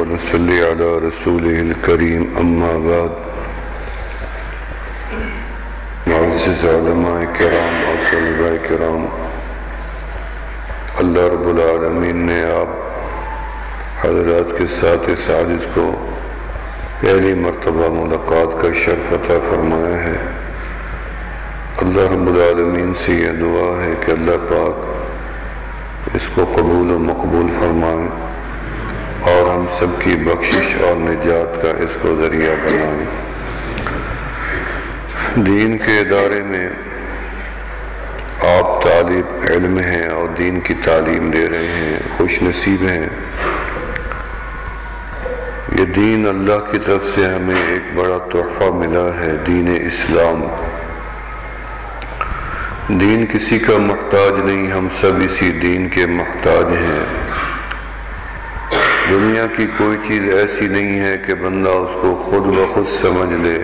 ونصلي على رسوله الكريم أما بعد معزز علماء کرام اور طلباء کرام، اللہ رب العالمین نے آپ حضرات کے ساتھ اس عاجز کو پہلی مرتبہ ملاقات کا شرف عطا فرمایا ہے۔ اللہ رب العالمین سے یہ دعا ہے کہ اللہ پاک اس کو قبول و مقبول فرمائیں اور ہم سب کی بخشش اور نجات کا اس کو ذریعہ بنائیں۔ دین کے ادارے میں آپ طالب علم ہیں اور دین کی تعلیم دے رہے ہیں، خوش نصیب ہیں۔ یہ دین اللہ کی طرف سے ہمیں ایک بڑا تحفہ ملا ہے، دین اسلام۔ دین کسی کا محتاج نہیں، ہم سب اسی دین کے محتاج ہیں۔ دنیا کی کوئی چیز ایسی نہیں ہے کہ بندہ اس کو خود بخود سمجھ لے۔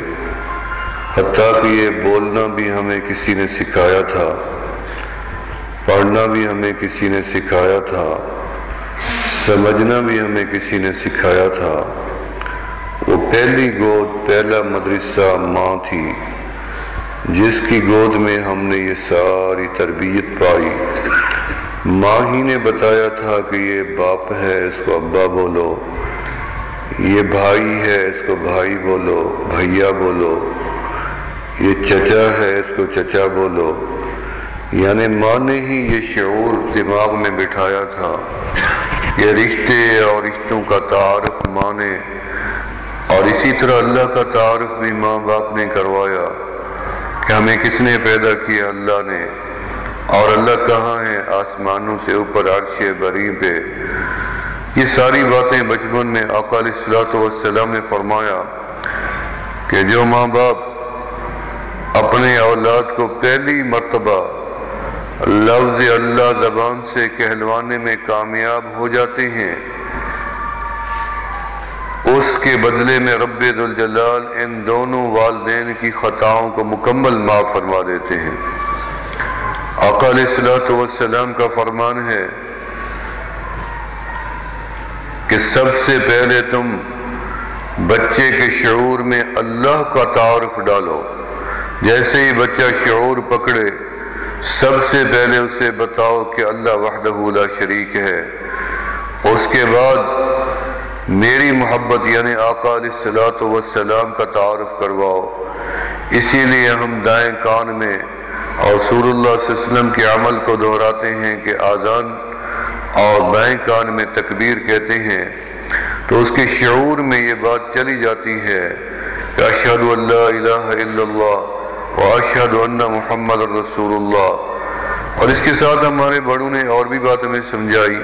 حتیٰ کہ یہ بولنا بھی ہمیں کسی نے سکھایا تھا، پڑھنا بھی ہمیں کسی نے سکھایا تھا، سمجھنا بھی ہمیں کسی نے سکھایا تھا۔ وہ پہلی گود، پہلا مدرسہ ماں تھی، جس کی گود میں ہم نے یہ ساری تربیت پائی۔ ماں ہی نے بتایا تھا کہ یہ باپ ہے، اس کو ابا بولو، یہ بھائی ہے، اس کو بھائی بولو، بھیا بولو، یہ چچا ہے، اس کو چچا بولو۔ یعنی ماں نے ہی یہ شعور دماغ میں بٹھایا تھا۔ یہ رشتے اور رشتوں کا تعارف ماں نے، اور اسی طرح اللہ کا تعارف بھی ماں باپ نے کروایا کہ ہمیں کس نے پیدا کیا؟ اللہ نے۔ اور اللہ کہاں ہے؟ آسمانوں سے اوپر عرش بری پہ۔ یہ ساری باتیں بچپن میں آقا علیہ السلام نے فرمایا کہ جو ماں باپ اپنے اولاد کو پہلی مرتبہ لفظ اللہ زبان سے کہلوانے میں کامیاب ہو جاتے ہیں، اس کے بدلے میں رب ذوالجلال ان دونوں والدین کی خطاؤں کو مکمل معاف فرما دیتے ہیں۔ آقا علیہ السلام کا فرمان ہے کہ سب سے پہلے تم بچے کے شعور میں اللہ کا تعارف ڈالو۔ جیسے ہی بچہ شعور پکڑے، سب سے پہلے اسے بتاؤ کہ اللہ وحدہ لا شریک ہے۔ اس کے بعد میری محبت یعنی آقا علیہ السلام کا تعارف کرواؤ۔ اسی لیے ہم دائیں کان میں اور رسول اللہ صلی اللہ علیہ وسلم کے عمل کو دہراتے ہیں کہ آذان اور بائیں کان میں تکبیر کہتے ہیں تو اس کے شعور میں یہ بات چلی جاتی ہے کہ اشہد ان لا الہ الا اللہ واشہد ان محمد رسول اللہ۔ اور اس کے ساتھ ہمارے بڑوں نے اور بھی بات ہمیں سمجھائی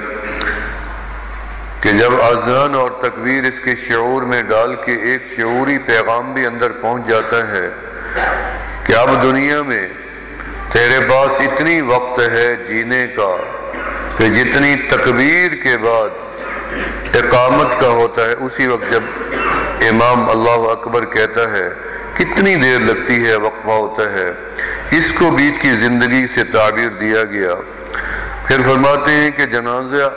کہ جب اذان اور تکبیر اس کے شعور میں ڈال کے ایک شعوری پیغام بھی اندر پہنچ جاتا ہے کہ اب دنیا میں تیرے پاس اتنی وقت ہے جینے کا کہ جتنی تکبیر کے بعد اقامت کا ہوتا ہے، اسی وقت جب امام اللہ اکبر کہتا ہے کتنی دیر لگتی ہے، وقفہ ہوتا ہے، اس کو بیچ کی زندگی سے تعبیر دیا گیا۔ پھر فرماتے ہیں کہ جنازہ،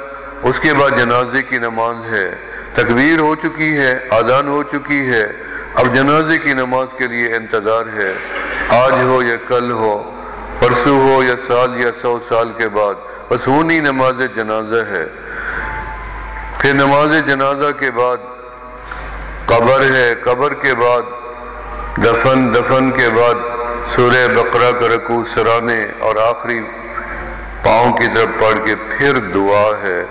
اس کے بعد جنازے کی نماز ہے، تکبیر ہو چکی ہے، اذان ہو چکی ہے، اب جنازے کی نماز کے لیے انتظار ہے، آج ہو یا کل ہو، پرسوں ہو یا سال یا 100 سال کے بعد، بس ہونی نماز جنازہ ہے۔ پھر نماز جنازہ کے بعد قبر ہے، قبر کے بعد دفن کے بعد سورہ بقرہ کا رکوع سرانے اور آخری پاؤں کی طرف پڑھ کے پھر دعا ہے۔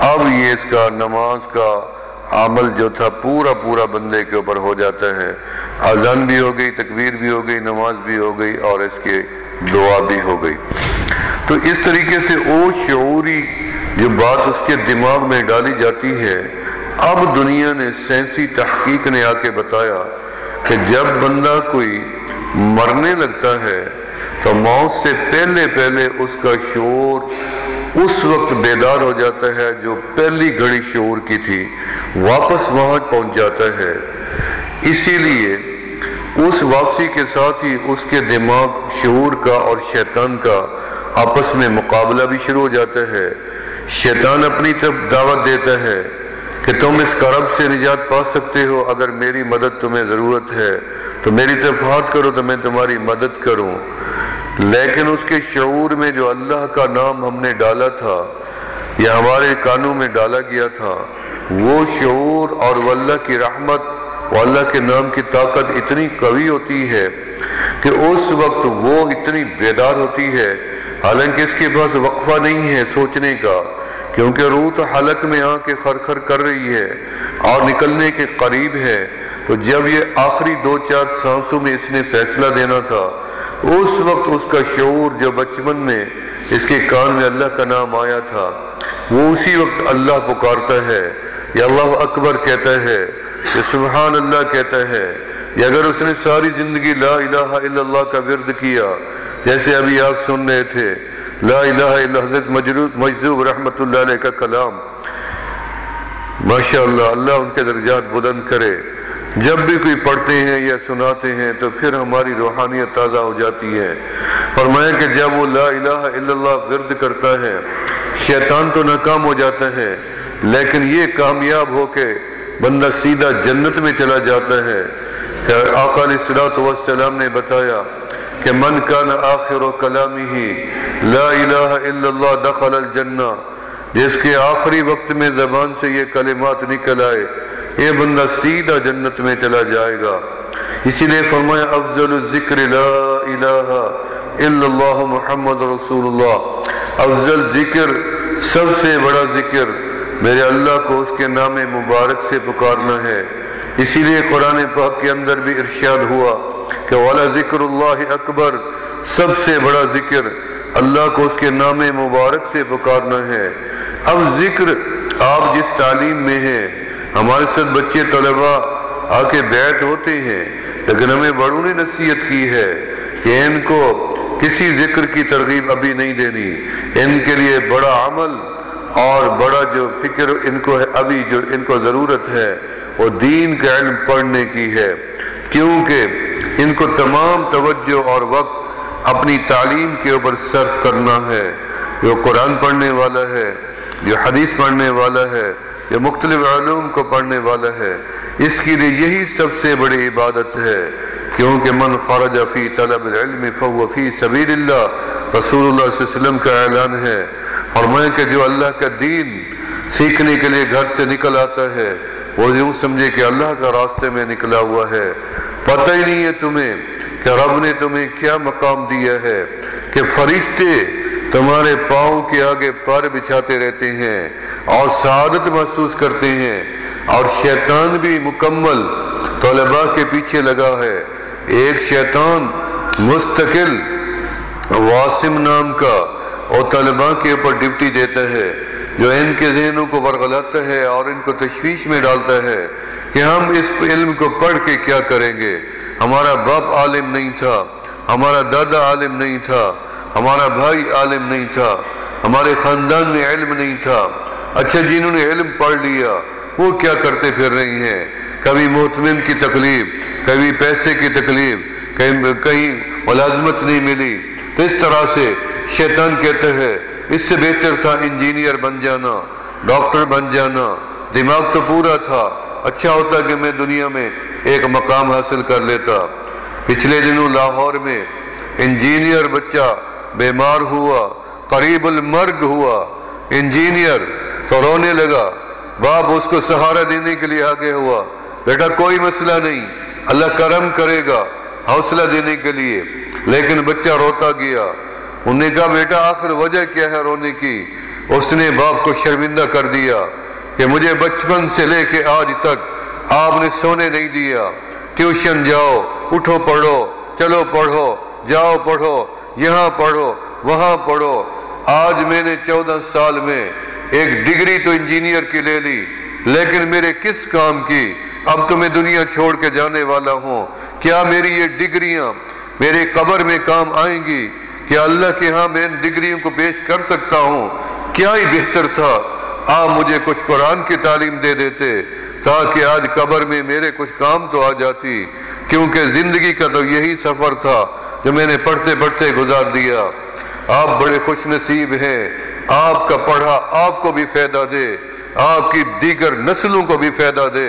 اب یہ اس کا نماز کا عمل جو تھا پورا بندے کے اوپر ہو جاتا ہے۔ اذان بھی ہو گئی، تکبیر بھی ہو گئی، نماز بھی ہو گئی اور اس کے دعا بھی ہو گئی۔ تو اس طریقے سے وہ شعوری جو بات اس کے دماغ میں ڈالی جاتی ہے، اب دنیا نے سائنسی تحقیق نے آ کے بتایا کہ جب بندہ کوئی مرنے لگتا ہے تو موت سے پہلے اس کا شعور اس وقت بیدار ہو جاتا ہے جو پہلی گھڑی شعور کی تھی، واپس وہاں پہنچ جاتا ہے۔ اسی لیے اس واپسی کے ساتھ ہی اس کے دماغ شعور کا اور شیطان کا آپس میں مقابلہ بھی شروع ہو جاتا ہے۔ شیطان اپنی طرف دعوت دیتا ہے کہ کہ تم اس کرب سے نجات پا سکتے ہو، اگر میری مدد تمہیں ضرورت ہے تو میری طرف ہاتھ کرو تو میں تمہاری مدد کروں۔ لیکن اس کے شعور میں جو اللہ کا نام ہم نے ڈالا تھا یا ہمارے کانوں میں ڈالا گیا تھا، وہ شعور اور وہ اللہ کی رحمت اور اللہ کے نام کی طاقت اتنی قوی ہوتی ہے کہ اس وقت وہ اتنی بیدار ہوتی ہے، حالانکہ اس کے پاس وقفہ نہیں ہے سوچنے کا، کیونکہ روح تو حلق میں آ کے خرخر کر رہی ہے اور نکلنے کے قریب ہے۔ تو جب یہ آخری 2-4 سانسوں میں اس نے فیصلہ دینا تھا، اس وقت اس کا شعور جو بچپن میں اس کے کان میں اللہ کا نام آیا تھا، وہ اسی وقت اللہ پکارتا ہے یا اللہ اکبر کہتا ہے یا سبحان اللہ کہتا ہے، یا اگر اس نے ساری زندگی لا الہ الا اللہ کا ورد کیا، جیسے ابھی آپ سن رہے تھے لا الہ الا حضرت مجذوب رحمت اللہ علیہ کا کلام، ماشاءاللہ اللہ ان کے درجات بلند کرے۔ جب بھی کوئی پڑھتے ہیں یا سناتے ہیں تو پھر ہماری روحانیت تازہ ہو جاتی ہے۔ فرمایا کہ جب وہ لا الہ الا اللہ ورد کرتا ہے، شیطان تو ناکام ہو جاتا ہے، لیکن یہ کامیاب ہو کے بندہ سیدھا جنت میں چلا جاتا ہے۔ کہ آقا علیہ الصلوۃ والسلام نے بتایا کہ من کان آخر کلامہ لا الہ الا اللہ دخل الجنہ، جس کے آخری وقت میں زبان سے یہ کلمات نکل آئے، یہ بندہ سیدھا جنت میں چلا جائے گا۔ اسی لیے فرمایا افضل الذکر لا الہ الا اللہ محمد رسول اللہ، افضل ذکر، سب سے بڑا ذکر میرے اللہ کو اس کے نام مبارک سے پکارنا ہے۔ اسی لیے قرآن پاک کے اندر بھی ارشاد ہوا کہ وَلَا ذِكْرُ اللَّهِ اکبر، سب سے بڑا ذکر اللہ کو اس کے نام مبارک سے پکارنا ہے۔ اب ذکر آپ جس تعلیم میں ہیں، ہمارے ساتھ بچے طلباء آ کے بیٹھ ہوتے ہیں، لیکن ہمیں بڑوں نے نصیحت کی ہے کہ ان کو کسی ذکر کی ترغیب ابھی نہیں دینی، ان کے لیے بڑا عمل اور بڑا جو فکر ان کو ہے، ابھی جو ان کو ضرورت ہے وہ دین کا علم پڑھنے کی ہے، کیونکہ ان کو تمام توجہ اور وقت اپنی تعلیم کے اوپر صرف کرنا ہے۔ جو قرآن پڑھنے والا ہے، جو حدیث پڑھنے والا ہے، جو مختلف علوم کو پڑھنے والا ہے، اس کے لیے یہی سب سے بڑی عبادت ہے، کیونکہ من خرج فی طلب العلم فهو فی سبیل اللہ، رسول اللہ صلی اللہ علیہ وسلم کا اعلان ہے۔ فرمایا کہ جو اللہ کا دین سیکھنے کے لیے گھر سے نکل آتا ہے، وہ یوں سمجھے کہ اللہ کا راستے میں نکلا ہوا ہے۔ پتہ ہی نہیں ہے تمہیں کہ رب نے تمہیں کیا مقام دیا ہے کہ فرشتے تمہارے پاؤں کے آگے پار بچھاتے رہتے ہیں اور سعادت محسوس کرتے ہیں، اور شیطان بھی مکمل طلباء کے پیچھے لگا ہے۔ ایک شیطان مستقل واسم نام کا اور طلباء کے اوپر ڈیوٹی دیتا ہے، جو ان کے ذہنوں کو ورغلاتا ہے اور ان کو تشویش میں ڈالتا ہے کہ ہم اس علم کو پڑھ کے کیا کریں گے، ہمارا باپ عالم نہیں تھا، ہمارا دادا عالم نہیں تھا، ہمارا بھائی عالم نہیں تھا، ہمارے خاندان میں علم نہیں تھا، اچھا جنہوں نے علم پڑھ لیا وہ کیا کرتے پھر رہی ہیں، کبھی محتمم کی تکلیف، کبھی پیسے کی تکلیف، کہیں ملازمت نہیں ملی۔ تو اس طرح سے شیطان کہتا ہے اس سے بہتر تھا انجینئر بن جانا، ڈاکٹر بن جانا، دماغ تو پورا تھا، اچھا ہوتا کہ میں دنیا میں ایک مقام حاصل کر لیتا۔ پچھلے دنوں لاہور میں انجینئر بچہ بیمار ہوا، قریب المرگ ہوا، انجینئر تو رونے لگا، باپ اس کو سہارا دینے کے لیے آگے ہوا، بیٹا کوئی مسئلہ نہیں، اللہ کرم کرے گا، حوصلہ دینے کے لیے، لیکن بچہ روتا گیا۔ انہوں نے کہا بیٹا آخر وجہ کیا ہے رونے کی؟ اس نے باپ کو شرمندہ کر دیا کہ مجھے بچپن سے لے کے آج تک آپ نے سونے نہیں دیا، ٹیوشن جاؤ، اٹھو پڑھو، چلو پڑھو، جاؤ پڑھو، یہاں پڑھو، وہاں پڑھو، آج میں نے 14 سال میں ایک ڈگری تو انجینئر کی لے لی، لیکن میرے کس کام کی؟ اب تو میں دنیا چھوڑ کے جانے والا ہوں، کیا میری یہ ڈگریاں میرے قبر میں کام آئیں گی؟ کیا اللہ کے ہاں میں ان ڈگریوں کو پیش کر سکتا ہوں؟ کیا ہی بہتر تھا آپ مجھے کچھ قرآن کی تعلیم دے دیتے تاکہ آج قبر میں میرے کچھ کام تو آ جاتی، کیونکہ زندگی کا تو یہی سفر تھا جو میں نے پڑھتے پڑھتے گزار دیا۔ آپ بڑے خوش نصیب ہیں، آپ کا پڑھا آپ کو بھی فائدہ دے، آپ کی دیگر نسلوں کو بھی فائدہ دے،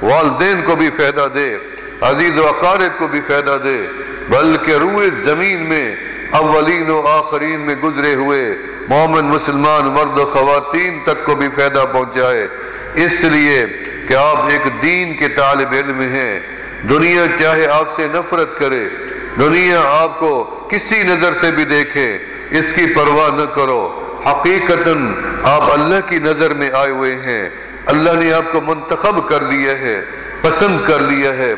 والدین کو بھی فائدہ دے، عزیز و اقارب کو بھی فائدہ دے، بلکہ روئے زمین میں اولین و آخرین میں گزرے ہوئے مومن مسلمان مرد و خواتین تک کو بھی فائدہ پہنچائے، اس لیے کہ آپ ایک دین کے طالب علم ہیں۔ دنیا چاہے آپ سے نفرت کرے، دنیا آپ کو کسی نظر سے بھی دیکھے، اس کی پرواہ نہ کرو، حقیقتاً آپ اللہ کی نظر میں آئے ہوئے ہیں، اللہ نے آپ کو منتخب کر لیا ہے، پسند کر لیا ہے۔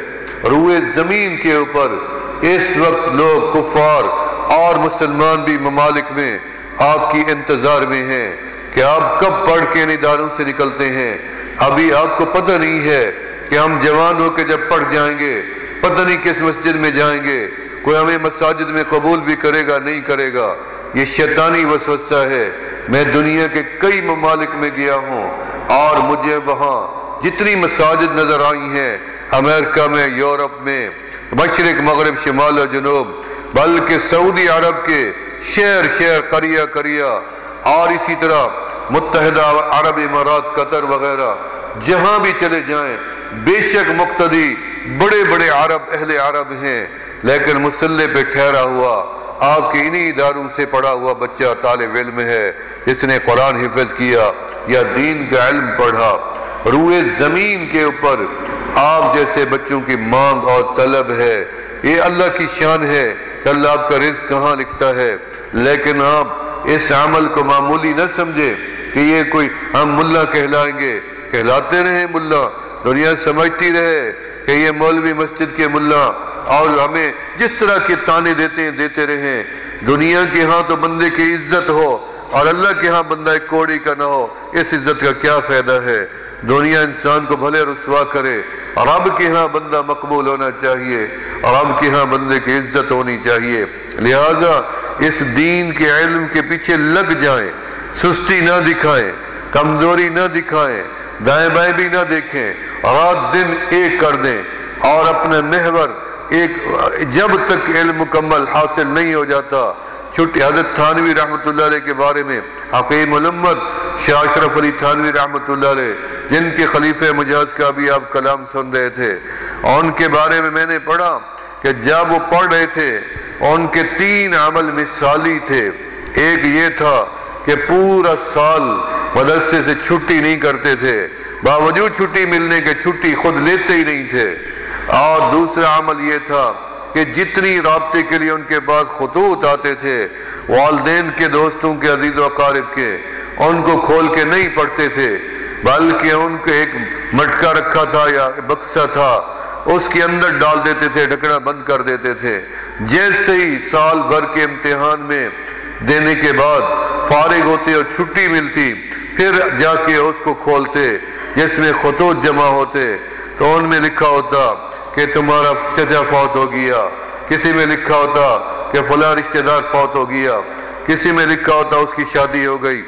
روئے زمین کے اوپر اس وقت لوگ کفار اور مسلمان بھی ممالک میں آپ کی انتظار میں ہیں کہ آپ کب پڑھ کے ان اداروں سے نکلتے ہیں۔ ابھی آپ کو پتہ نہیں ہے کہ ہم جوان ہو کے جب پڑھ جائیں گے پتہ نہیں کس مسجد میں جائیں گے، کوئی ہمیں مساجد میں قبول بھی کرے گا نہیں کرے گا۔ یہ شیطانی وسوسہ ہے۔ میں دنیا کے کئی ممالک میں گیا ہوں اور مجھے وہاں جتنی مساجد نظر آئی ہیں، امریکہ میں، یورپ میں، مشرق مغرب شمال و جنوب، بلکہ سعودی عرب کے شہر شہر قریہ قریہ اور اسی طرح متحدہ عرب امارات قطر وغیرہ جہاں بھی چلے جائیں، بے شک مقتدی بڑے بڑے عرب اہل عرب ہیں، لیکن مسلح پہ ٹھہرا ہوا آپ کے انہی اداروں سے پڑھا ہوا بچہ طالب علم ہے جس نے قرآن حفظ کیا یا دین کا علم پڑھا۔ روئے زمین کے اوپر آپ جیسے بچوں کی مانگ اور طلب ہے۔ یہ اللہ کی شان ہے کہ اللہ آپ کا رزق کہاں لکھتا ہے، لیکن آپ اس عمل کو معمولی نہ سمجھے کہ یہ کوئی ہم ملا کہلائیں گے، کہلاتے رہیں ملا، دنیا سمجھتی رہے کہ یہ مولوی مسجد کے ملا اور ہمیں جس طرح کے تانے دیتے ہیں دیتے رہیں۔ دنیا کے ہاں تو بندے کی عزت ہو اور اللہ کے ہاں بندہ ایک کوڑی کا نہ ہو، اس عزت کا کیا فائدہ ہے؟ دنیا انسان کو بھلے رسوا کرے، رب کے ہاں بندہ مقبول ہونا چاہیے، رب کے ہاں بندے کی عزت ہونی چاہیے۔ لہٰذا اس دین کے علم کے پیچھے لگ جائیں، سستی نہ دکھائیں، کمزوری نہ دکھائیں، دائیں بائیں بھی نہ دیکھیں، رات دن ایک کر دیں اور اپنا محور ایک جب تک علم مکمل حاصل نہیں ہو جاتا۔ چھٹی حضرت تھانوی رحمۃ اللہ علیہ کے بارے میں حکیم الامت شاہ اشرف علی تھانوی رحمۃ اللہ علیہ، جن کے خلیفہ مجاز کا بھی آپ کلام سن رہے تھے، اور ان کے بارے میں نے پڑھا کہ جب وہ پڑھ رہے تھے ان کے 3 عمل مثالی تھے۔ ایک یہ تھا کہ پورا سال مدرسے سے چھٹی نہیں کرتے تھے، باوجود چھٹی ملنے کے چھٹی خود لیتے ہی نہیں تھے، اور دوسرا عمل یہ تھا کہ جتنی رابطے کے لیے ان کے پاس خطوط آتے تھے والدین کے، دوستوں کے، عزیز و اقارب کے، ان کو کھول کے نہیں پڑھتے تھے، بلکہ ان کو ایک مٹکا رکھا تھا یا بکسا تھا، اس کے اندر ڈال دیتے تھے، ڈھکنا بند کر دیتے تھے۔ جیسے ہی سال بھر کے امتحان میں دینے کے بعد فارغ ہوتے اور چھٹی ملتی، پھر جا کے اس کو کھولتے جس میں خطوط جمع ہوتے، تو ان میں لکھا ہوتا کہ تمہارا چچا فوت ہو گیا، کسی میں لکھا ہوتا کہ فلاں رشتہ دار فوت ہو گیا، کسی میں لکھا ہوتا اس کی شادی ہو گئی،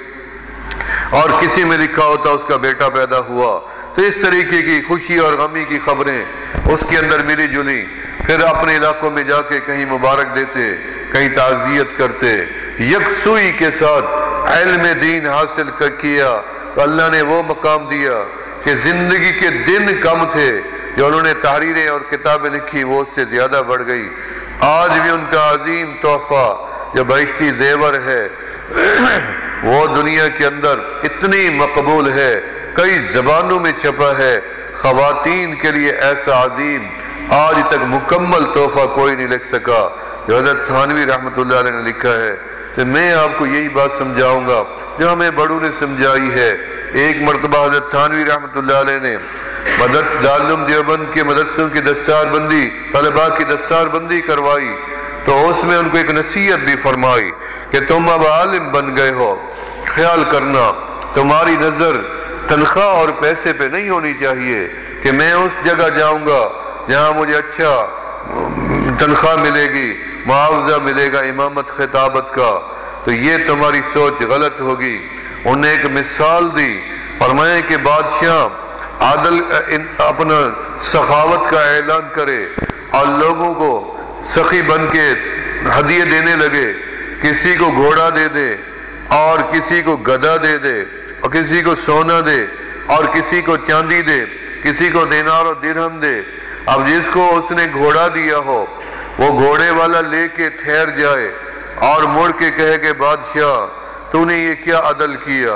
اور کسی میں لکھا ہوتا اس کا بیٹا پیدا ہوا۔ تو اس طریقے کی خوشی اور غمی کی خبریں اس کے اندر ملی جلی۔ پھر اپنے علاقوں میں جا کے کہیں مبارک دیتے، کہیں تعزیت کرتے، یکسوئی کے ساتھ علم دین حاصل کیا تو اللہ نے وہ مقام دیا کہ زندگی کے دن کم تھے جو انہوں نے تحریریں اور کتابیں لکھی، وہ اس سے زیادہ بڑھ گئی۔ آج بھی ان کا عظیم تحفہ جو بہشتی زیور ہے وہ دنیا کے اندر اتنی مقبول ہے، کئی زبانوں میں چھپا ہے۔ خواتین کے لیے ایسا عظیم آج تک مکمل تحفہ کوئی نہیں لکھ سکا جو حضرت تھانوی رحمۃ اللہ علیہ نے لکھا ہے۔ تو میں آپ کو یہی بات سمجھاؤں گا جو ہمیں بڑوں نے سمجھائی ہے۔ ایک مرتبہ حضرت تھانوی رحمۃ اللہ علیہ نے دارالعلوم دیوبند کے مدرسوں کی دستار بندی، طلباء کی دستار بندی کروائی، تو اس میں ان کو ایک نصیحت بھی فرمائی کہ تم اب عالم بن گئے ہو، خیال کرنا تمہاری نظر تنخواہ اور پیسے پہ نہیں ہونی چاہیے کہ میں اس جگہ جاؤں گا جہاں مجھے اچھا تنخواہ ملے گی، معاوضہ ملے گا امامت خطابت کا، تو یہ تمہاری سوچ غلط ہوگی۔ انہوں نے ایک مثال دی، فرمایا کہ بادشاہ عادل اپنا سخاوت کا اعلان کرے اور لوگوں کو سخی بن کے ہدیے دینے لگے، کسی کو گھوڑا دے دے اور کسی کو گدھا دے دے اور کسی کو سونا دے، اور کسی کو چاندی دے، کسی کو دینار و درہم دے۔ اب جس کو اس نے گھوڑا دیا ہو وہ گھوڑے والا لے کے ٹھہر جائے اور مڑ کے کہے کہ بادشاہ تو نے یہ کیا عدل کیا،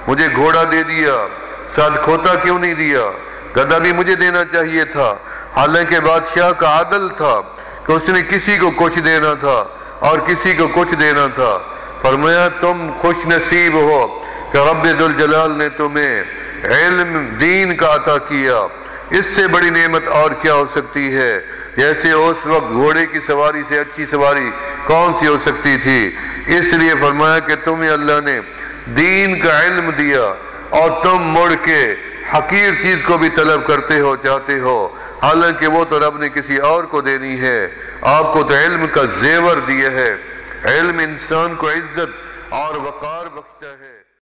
مجھے گھوڑا دے دیا، ساتھ کھوتا کیوں نہیں دیا، گدھا بھی مجھے دینا چاہیے تھا۔ حالانکہ بادشاہ کا عدل تھا کہ اس نے کسی کو کچھ دینا تھا اور کسی کو کچھ دینا تھا۔ فرمایا تم خوش نصیب ہو کہ رب ذوالجلال نے تمہیں علم دین کا عطا کیا، اس سے بڑی نعمت اور کیا ہو سکتی ہے؟ جیسے اس وقت گھوڑے کی سواری سے اچھی سواری کون سی ہو سکتی تھی؟ اس لیے فرمایا کہ تمہیں اللہ نے دین کا علم دیا اور تم مڑ کے حقیر چیز کو بھی طلب کرتے ہو، چاہتے ہو، حالانکہ وہ تو رب نے کسی اور کو دینی ہے۔ آپ کو تو علم کا زیور دیا ہے، علم انسان کو عزت اور وقار بخشتا ہے۔